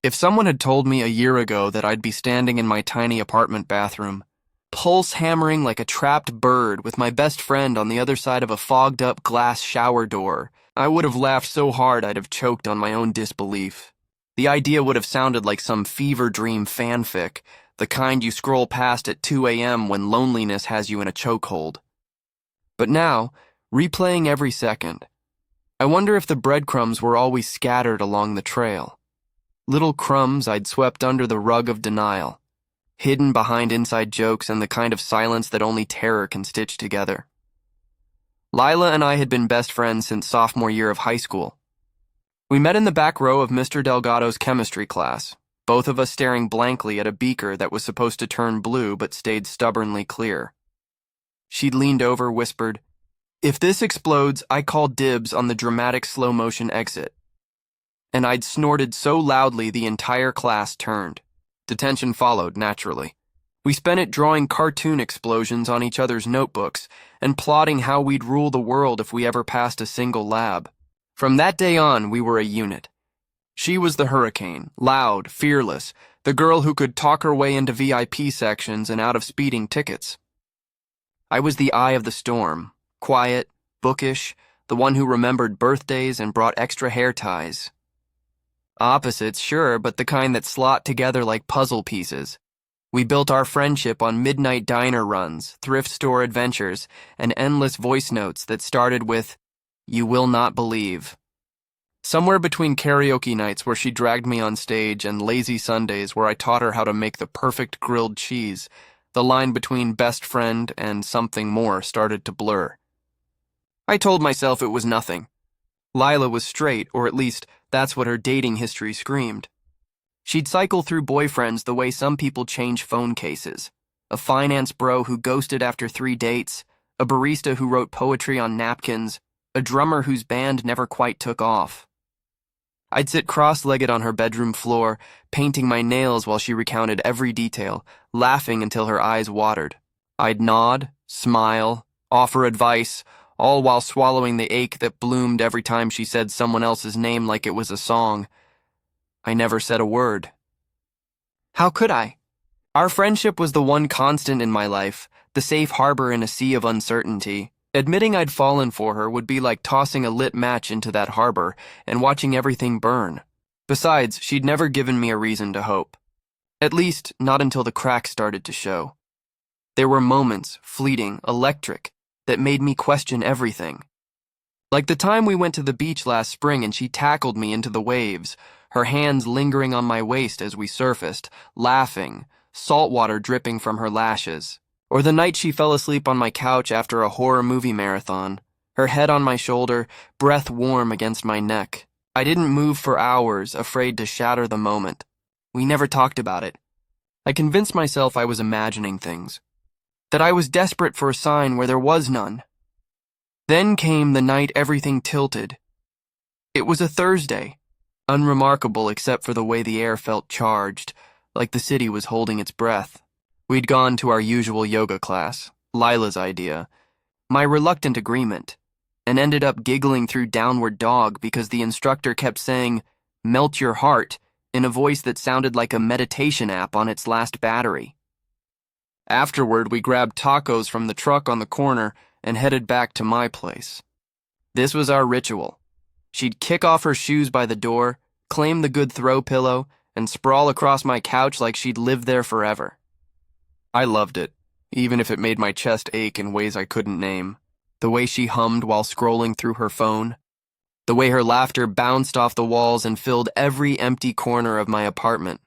If someone had told me a year ago that I'd be standing in my tiny apartment bathroom, pulse hammering like a trapped bird with my best friend on the other side of a fogged-up glass shower door, I would have laughed so hard I'd have choked on my own disbelief. The idea would have sounded like some fever dream fanfic, the kind you scroll past at 2 a.m. when loneliness has you in a chokehold. But now, replaying every second, I wonder if the breadcrumbs were always scattered along the trail. Little crumbs I'd swept under the rug of denial, hidden behind inside jokes and the kind of silence that only terror can stitch together. Lila and I had been best friends since sophomore year of high school. We met in the back row of Mr. Delgado's chemistry class, both of us staring blankly at a beaker that was supposed to turn blue but stayed stubbornly clear. She'd leaned over, whispered, "If this explodes, I call dibs on the dramatic slow-motion exit." And I'd snorted so loudly the entire class turned. Detention followed, naturally. We spent it drawing cartoon explosions on each other's notebooks and plotting how we'd rule the world if we ever passed a single lab. From that day on, we were a unit. She was the hurricane, loud, fearless, the girl who could talk her way into VIP sections and out of speeding tickets. I was the eye of the storm, quiet, bookish, the one who remembered birthdays and brought extra hair ties. Opposites, sure, but the kind that slot together like puzzle pieces. We built our friendship on midnight diner runs, thrift store adventures, and endless voice notes that started with, "You will not believe." Somewhere between karaoke nights where she dragged me on stage and lazy Sundays where I taught her how to make the perfect grilled cheese, the line between best friend and something more started to blur. I told myself it was nothing. Lila was straight, or at least that's what her dating history screamed. She'd cycle through boyfriends the way some people change phone cases. A finance bro who ghosted after 3 dates, a barista who wrote poetry on napkins, a drummer whose band never quite took off. I'd sit cross-legged on her bedroom floor, painting my nails while she recounted every detail, laughing until her eyes watered. I'd nod, smile, offer advice, all while swallowing the ache that bloomed every time she said someone else's name like it was a song. I never said a word. How could I? Our friendship was the one constant in my life, the safe harbor in a sea of uncertainty. Admitting I'd fallen for her would be like tossing a lit match into that harbor and watching everything burn. Besides, she'd never given me a reason to hope. At least, not until the cracks started to show. There were moments, fleeting, electric, that made me question everything. Like the time we went to the beach last spring and she tackled me into the waves, her hands lingering on my waist as we surfaced, laughing, salt water dripping from her lashes. Or the night she fell asleep on my couch after a horror movie marathon, her head on my shoulder, breath warm against my neck. I didn't move for hours, afraid to shatter the moment. We never talked about it. I convinced myself I was imagining things, that I was desperate for a sign where there was none. Then came the night everything tilted. It was a Thursday, unremarkable except for the way the air felt charged, like the city was holding its breath. We'd gone to our usual yoga class, Lila's idea, my reluctant agreement, and ended up giggling through Downward Dog because the instructor kept saying, "Melt your heart," in a voice that sounded like a meditation app on its last battery. Afterward, we grabbed tacos from the truck on the corner and headed back to my place. This was our ritual. She'd kick off her shoes by the door, claim the good throw pillow, and sprawl across my couch like she'd lived there forever. I loved it, even if it made my chest ache in ways I couldn't name. The way she hummed while scrolling through her phone. The way her laughter bounced off the walls and filled every empty corner of my apartment.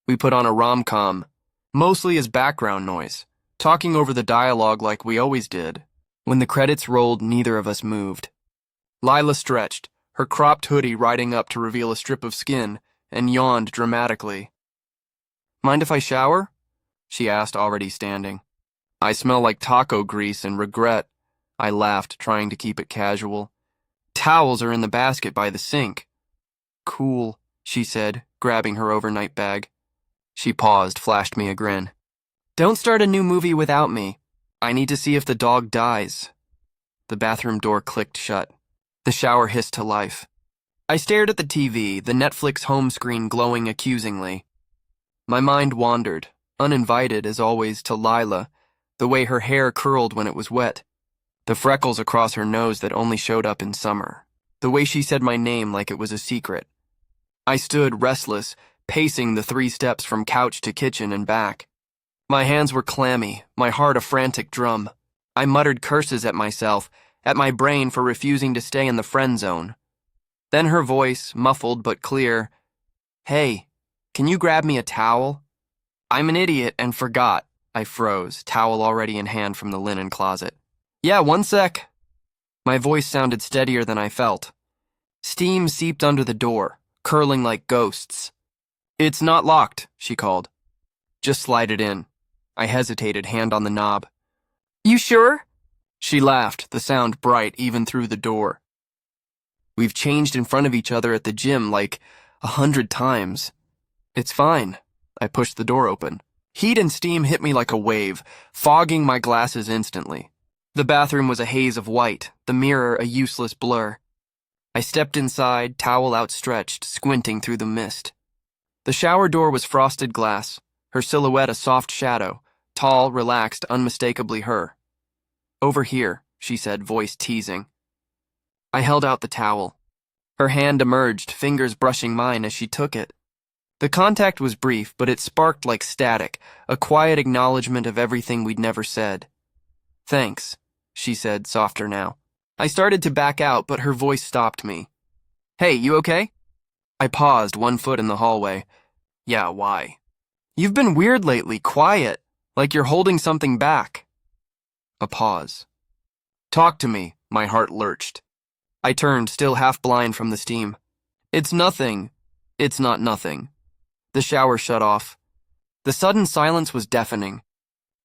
We put on a rom-com, mostly as background noise, talking over the dialogue like we always did. When the credits rolled, neither of us moved. Lila stretched, her cropped hoodie riding up to reveal a strip of skin, and yawned dramatically. "Mind if I shower?" she asked, already standing. "I smell like taco grease and regret," I laughed, trying to keep it casual. "Towels are in the basket by the sink." "Cool," she said, grabbing her overnight bag. She paused, flashed me a grin. "Don't start a new movie without me. I need to see if the dog dies." The bathroom door clicked shut. The shower hissed to life. I stared at the TV, the Netflix home screen glowing accusingly. My mind wandered, uninvited as always, to Lila, the way her hair curled when it was wet, the freckles across her nose that only showed up in summer, the way she said my name like it was a secret. I stood restless, pacing the 3 steps from couch to kitchen and back. My hands were clammy, my heart a frantic drum. I muttered curses at myself, at my brain for refusing to stay in the friend zone. Then her voice, muffled but clear, "Hey, can you grab me a towel?" I'm an idiot and forgot. I froze, towel already in hand from the linen closet. "Yeah, 1 sec." My voice sounded steadier than I felt. Steam seeped under the door, curling like ghosts. "It's not locked," she called. "Just slide it in." I hesitated, hand on the knob. "You sure?" She laughed, the sound bright even through the door. "We've changed in front of each other at the gym like 100 times. It's fine." I pushed the door open. Heat and steam hit me like a wave, fogging my glasses instantly. The bathroom was a haze of white, the mirror a useless blur. I stepped inside, towel outstretched, squinting through the mist. The shower door was frosted glass, her silhouette a soft shadow, tall, relaxed, unmistakably her. "Over here," she said, voice teasing. I held out the towel. Her hand emerged, fingers brushing mine as she took it. The contact was brief, but it sparked like static, a quiet acknowledgement of everything we'd never said. "Thanks," she said, softer now. I started to back out, but her voice stopped me. "Hey, you okay?" I paused, 1 foot in the hallway. "Yeah, why?" "You've been weird lately, quiet, like you're holding something back." A pause. "Talk to me," my heart lurched. I turned, still half blind from the steam. "It's nothing." "It's not nothing." The shower shut off. The sudden silence was deafening.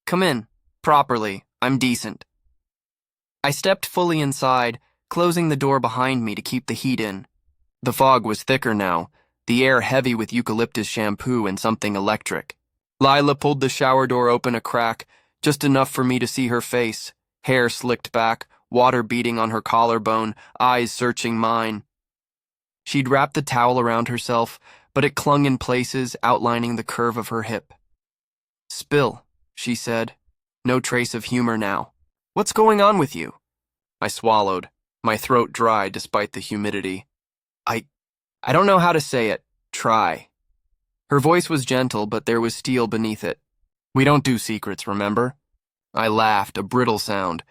"Come in. Properly. I'm decent." I stepped fully inside, closing the door behind me to keep the heat in. The fog was thicker now, the air heavy with eucalyptus shampoo and something electric. Lila pulled the shower door open a crack, just enough for me to see her face, hair slicked back, water beating on her collarbone, eyes searching mine. She'd wrapped the towel around herself, but it clung in places, outlining the curve of her hip. "Spill," she said. No trace of humor now. "What's going on with you?" I swallowed, my throat dry despite the humidity. I don't know how to say it. Try." Her voice was gentle, but there was steel beneath it. "We don't do secrets, remember?" I laughed, a brittle sound.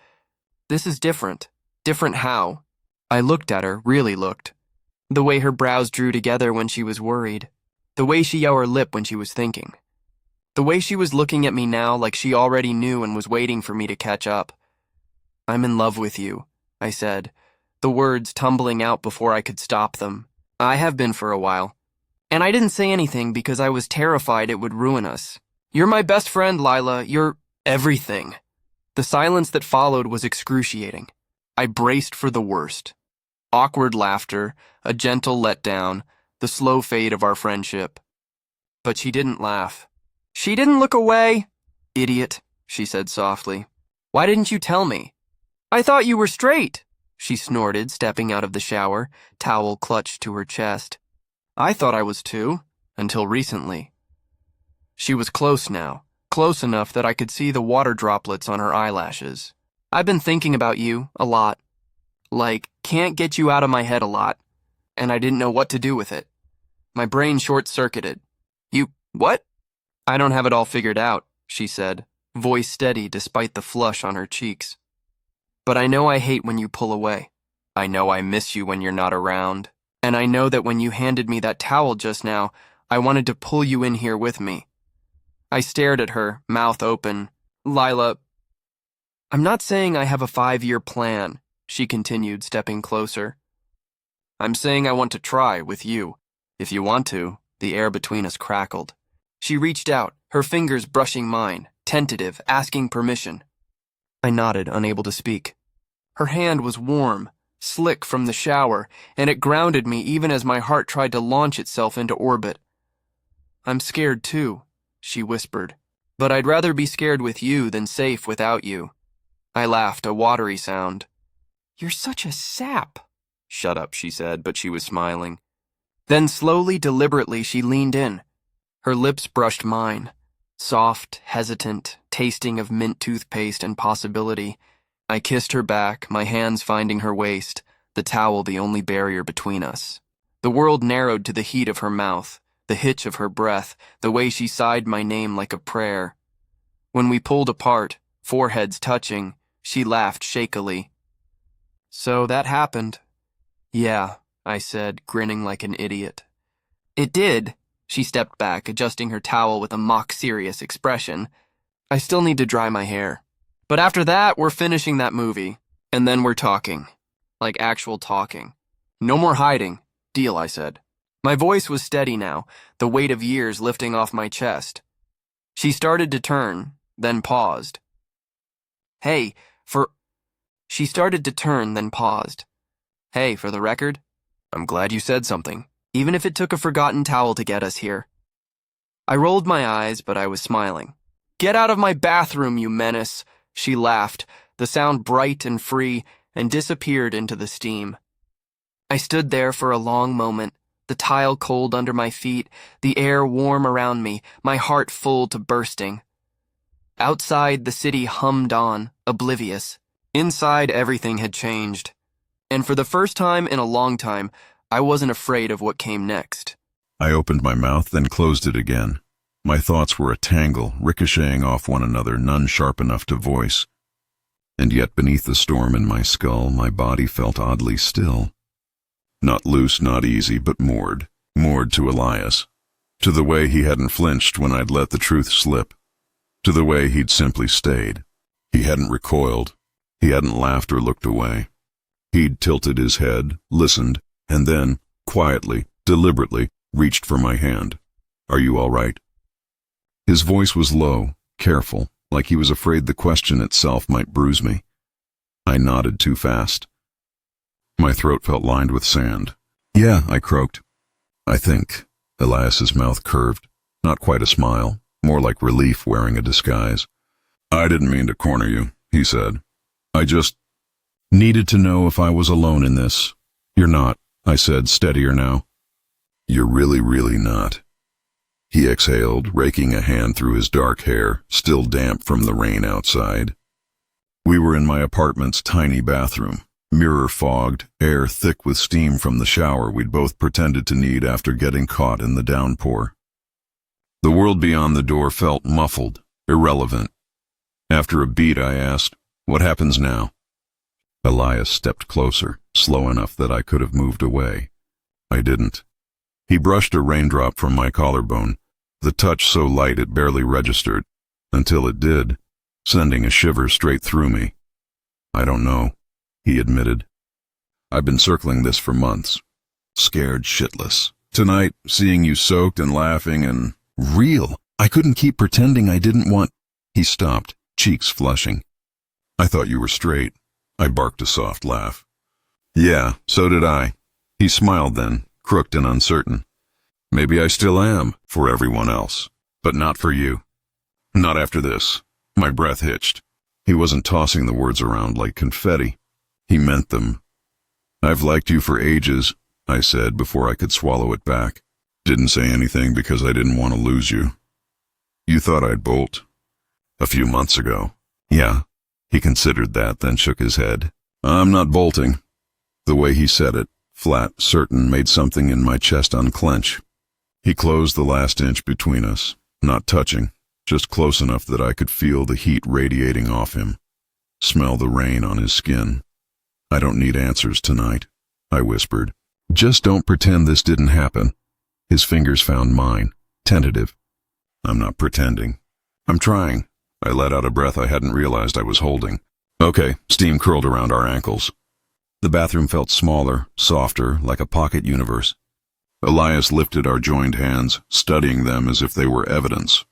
"This is different." "Different how?" I looked at her, really looked. The way her brows drew together when she was worried. The way she yaw her lip when she was thinking. The way she was looking at me now like she already knew and was waiting for me to catch up. "I'm in love with you," I said, the words tumbling out before I could stop them. "I have been for a while. And I didn't say anything because I was terrified it would ruin us. You're my best friend, Lila. You're everything." The silence that followed was excruciating. I braced for the worst. Awkward laughter, a gentle letdown, the slow fade of our friendship. But she didn't laugh. "She didn't look away." "Idiot," she said softly. "Why didn't you tell me?" "I thought you were straight," she snorted, stepping out of the shower, towel clutched to her chest. "I thought I was too, until recently." She was close now, close enough that I could see the water droplets on her eyelashes. "I've been thinking about you, a lot. Like, can't get you out of my head a lot. And I didn't know what to do with it. My brain short-circuited." "You, what?" "I don't have it all figured out," she said, voice steady despite the flush on her cheeks. "But I know I hate when you pull away. I know I miss you when you're not around. And I know that when you handed me that towel just now, I wanted to pull you in here with me." I stared at her, mouth open. "Lila, I'm not saying I have a 5-year plan," she continued, stepping closer. "I'm saying I want to try with you. If you want to." The air between us crackled. She reached out, her fingers brushing mine, tentative, asking permission. I nodded, unable to speak. Her hand was warm, slick from the shower, and it grounded me even as my heart tried to launch itself into orbit. "I'm scared too," she whispered. "But I'd rather be scared with you than safe without you." I laughed, a watery sound. "You're such a sap," "Shut up," she said, but she was smiling. Then slowly, deliberately, she leaned in. Her lips brushed mine. Soft, hesitant, tasting of mint toothpaste and possibility. I kissed her back, my hands finding her waist, the towel the only barrier between us. The world narrowed to the heat of her mouth, the hitch of her breath, the way she sighed my name like a prayer. When we pulled apart, foreheads touching, she laughed shakily. "So that happened." "Yeah," I said, grinning like an idiot. "It did." She stepped back, adjusting her towel with a mock-serious expression. "I still need to dry my hair. But after that, we're finishing that movie. And then we're talking. Like actual talking. No more hiding. Deal," I said. My voice was steady now, the weight of years lifting off my chest. She started to turn, then paused. "Hey, for..." She started to turn, then paused. "Hey, for the record, I'm glad you said something, even if it took a forgotten towel to get us here." I rolled my eyes, but I was smiling. "Get out of my bathroom, you menace," she laughed, the sound bright and free, and disappeared into the steam. I stood there for a long moment, the tile cold under my feet, the air warm around me, my heart full to bursting. Outside, the city hummed on, oblivious. Inside, everything had changed. And for the first time in a long time, I wasn't afraid of what came next. I opened my mouth, then closed it again. My thoughts were a tangle, ricocheting off one another, none sharp enough to voice. And yet beneath the storm in my skull, my body felt oddly still. Not loose, not easy, but moored to Elias. To the way he hadn't flinched when I'd let the truth slip. To the way he'd simply stayed. He hadn't recoiled. He hadn't laughed or looked away. He'd tilted his head, listened, and then, quietly, deliberately, reached for my hand. "Are you all right?" His voice was low, careful, like he was afraid the question itself might bruise me. I nodded too fast. My throat felt lined with sand. "Yeah," I croaked. "I think." Elias's mouth curved. Not quite a smile, more like relief wearing a disguise. "I didn't mean to corner you," he said. "I just needed to know if I was alone in this." "You're not," I said, steadier now. "You're really not." He exhaled, raking a hand through his dark hair, still damp from the rain outside. We were in my apartment's tiny bathroom, mirror fogged, air thick with steam from the shower we'd both pretended to need after getting caught in the downpour. The world beyond the door felt muffled, irrelevant. After a beat, I asked, "What happens now?" Elias stepped closer, slow enough that I could have moved away. I didn't. He brushed a raindrop from my collarbone, the touch so light it barely registered, until it did, sending a shiver straight through me. "I don't know," he admitted. "I've been circling this for months. Scared shitless. Tonight, seeing you soaked and laughing and real. I couldn't keep pretending I didn't want..." He stopped, cheeks flushing. "I thought you were straight." I barked a soft laugh. "Yeah, so did I." He smiled then, crooked and uncertain. "Maybe I still am, for everyone else. But not for you. Not after this." My breath hitched. He wasn't tossing the words around like confetti. He meant them. "I've liked you for ages," I said before I could swallow it back. "Didn't say anything because I didn't want to lose you. You thought I'd bolt. A few months ago." "Yeah." He considered that, then shook his head. "I'm not bolting." The way he said it, flat, certain, made something in my chest unclench. He closed the last inch between us, not touching, just close enough that I could feel the heat radiating off him, smell the rain on his skin. "I don't need answers tonight," I whispered. "Just don't pretend this didn't happen." His fingers found mine, tentative. "I'm not pretending. I'm trying." I let out a breath I hadn't realized I was holding. "Okay," steam curled around our ankles. The bathroom felt smaller, softer, like a pocket universe. Elias lifted our joined hands, studying them as if they were evidence.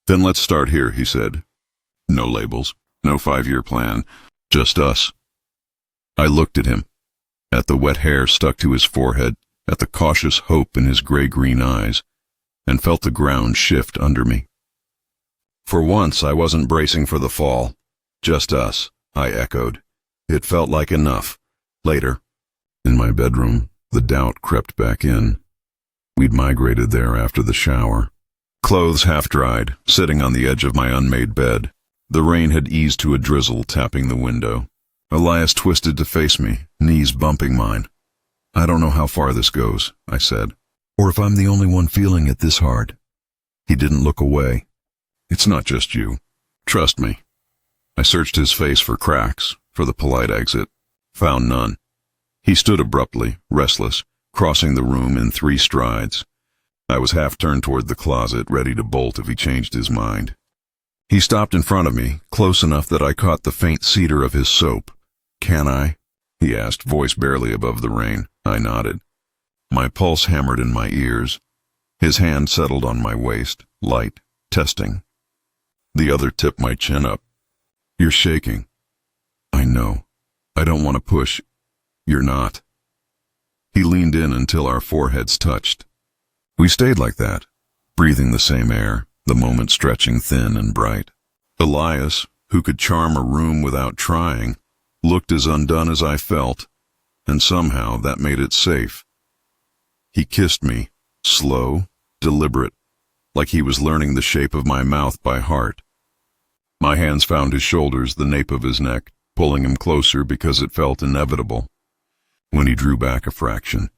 "Then let's start here," he said. "No labels, no 5-year plan, just us." I looked at him, at the wet hair stuck to his forehead, at the cautious hope in his gray-green eyes, and felt the ground shift under me. For once, I wasn't bracing for the fall. "Just us," I echoed. It felt like enough. Later. In my bedroom, the doubt crept back in. We'd migrated there after the shower. Clothes half-dried, sitting on the edge of my unmade bed. The rain had eased to a drizzle, tapping the window. Elias twisted to face me, knees bumping mine. "I don't know how far this goes," I said, "or if I'm the only one feeling it this hard." He didn't look away. "It's not just you. Trust me." I searched his face for cracks, for the polite exit. Found none. He stood abruptly, restless, crossing the room in 3 strides. I was half turned toward the closet, ready to bolt if he changed his mind. He stopped in front of me, close enough that I caught the faint cedar of his soap. "Can I?" he asked, voice barely above the rain. I nodded. My pulse hammered in my ears. His hand settled on my waist, light, testing. The other tipped my chin up. "You're shaking." "I know. I don't want to push." "You're not." He leaned in until our foreheads touched. We stayed like that, breathing the same air, the moment stretching thin and bright. Elias, who could charm a room without trying, looked as undone as I felt, and somehow that made it safe. He kissed me, slow, deliberate, like he was learning the shape of my mouth by heart. My hands found his shoulders, the nape of his neck, pulling him closer because it felt inevitable. When he drew back a fraction,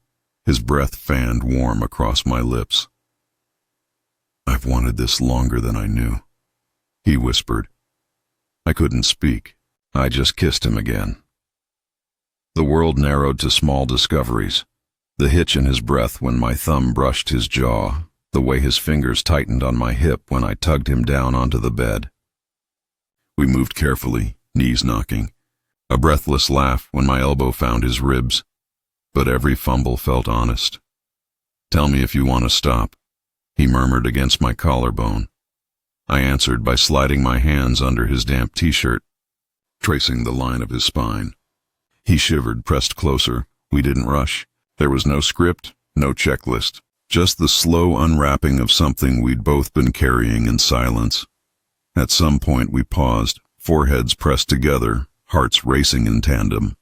his breath fanned warm across my lips. "I've wanted this longer than I knew," he whispered. I couldn't speak. I just kissed him again. The world narrowed to small discoveries. The hitch in his breath when my thumb brushed his jaw, the way his fingers tightened on my hip when I tugged him down onto the bed. We moved carefully, knees knocking. A breathless laugh when my elbow found his ribs, but every fumble felt honest. "Tell me if you want to stop," he murmured against my collarbone. I answered by sliding my hands under his damp t-shirt, tracing the line of his spine. He shivered, pressed closer. We didn't rush. There was no script, no checklist, just the slow unwrapping of something we'd both been carrying in silence. At some point we paused, foreheads pressed together, hearts racing in tandem.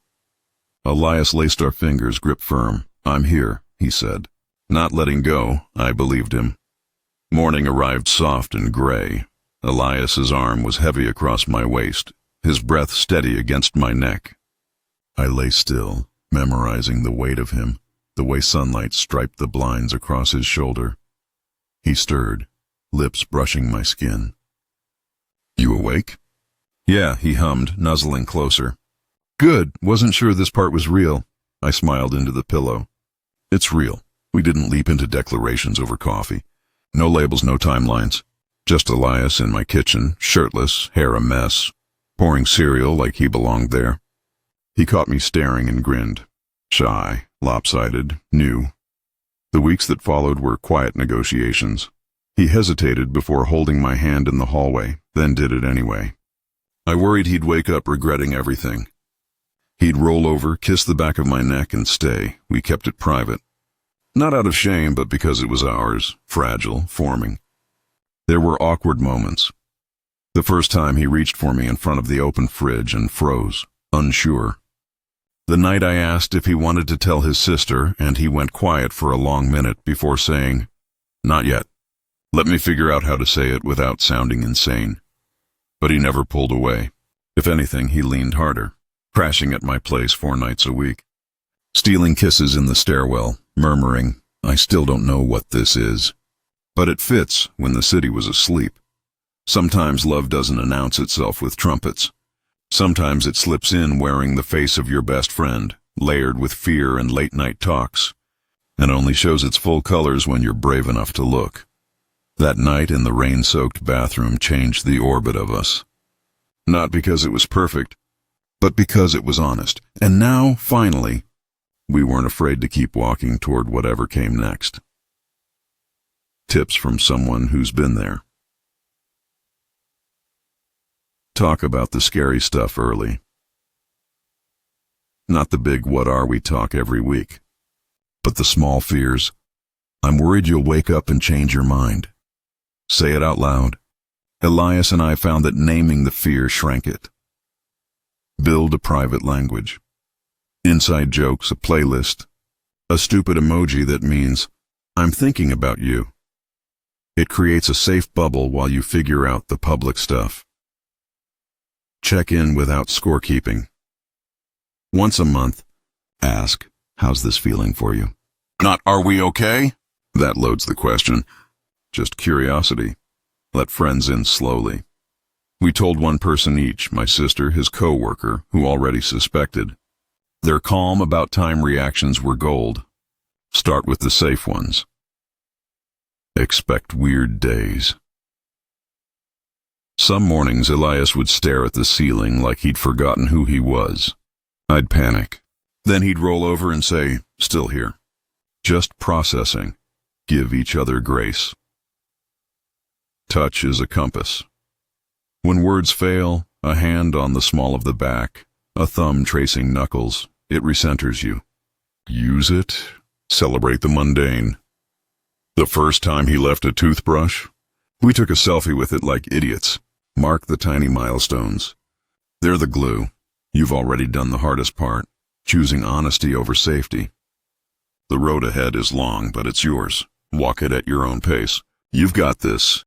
Elias laced our fingers, grip firm. "I'm here," he said. Not letting go, I believed him. Morning arrived soft and gray. Elias's arm was heavy across my waist, his breath steady against my neck. I lay still, memorizing the weight of him, the way sunlight striped the blinds across his shoulder. He stirred, lips brushing my skin. "You awake?" "Yeah," he hummed, nuzzling closer. "Good. Wasn't sure this part was real." I smiled into the pillow. "It's real. We didn't leap into declarations over coffee. No labels, no timelines. Just Elias in my kitchen, shirtless, hair a mess, pouring cereal like he belonged there." He caught me staring and grinned. Shy, lopsided, new. The weeks that followed were quiet negotiations. He hesitated before holding my hand in the hallway, then did it anyway. I worried he'd wake up regretting everything. He'd roll over, kiss the back of my neck, and stay. We kept it private. Not out of shame, but because it was ours, fragile, forming. There were awkward moments. The first time he reached for me in front of the open fridge and froze, unsure. The night I asked if he wanted to tell his sister, and he went quiet for a long minute before saying, "Not yet. Let me figure out how to say it without sounding insane." But he never pulled away. If anything, he leaned harder, crashing at my place 4 nights a week. Stealing kisses in the stairwell, murmuring, "I still don't know what this is." But it fits when the city was asleep. Sometimes love doesn't announce itself with trumpets. Sometimes it slips in wearing the face of your best friend, layered with fear and late-night talks, and only shows its full colors when you're brave enough to look. That night in the rain-soaked bathroom changed the orbit of us. Not because it was perfect, but because it was honest. And now, finally, we weren't afraid to keep walking toward whatever came next. Tips from someone who's been there. Talk about the scary stuff early. Not the big "what are we" talk every week, but the small fears. "I'm worried you'll wake up and change your mind." Say it out loud. Elias and I found that naming the fear shrank it. Build a private language. Inside jokes, a playlist, a stupid emoji that means, I'm thinking about you. It creates a safe bubble while you figure out the public stuff. Check in without scorekeeping. Once a month, ask, how's this feeling for you? Not, are we okay? That loads the question. Just curiosity. Let friends in slowly. We told one person each, my sister, his co-worker, who already suspected. Their calm about time reactions were gold. Start with the safe ones. Expect weird days. Some mornings Elias would stare at the ceiling like he'd forgotten who he was. I'd panic. Then he'd roll over and say, still here. Just processing. Give each other grace. Touch is a compass. When words fail, a hand on the small of the back, a thumb tracing knuckles, it recenters you. Use it. Celebrate the mundane. The first time he left a toothbrush, we took a selfie with it like idiots. Mark the tiny milestones. They're the glue. You've already done the hardest part, choosing honesty over safety. The road ahead is long, but it's yours. Walk it at your own pace. You've got this.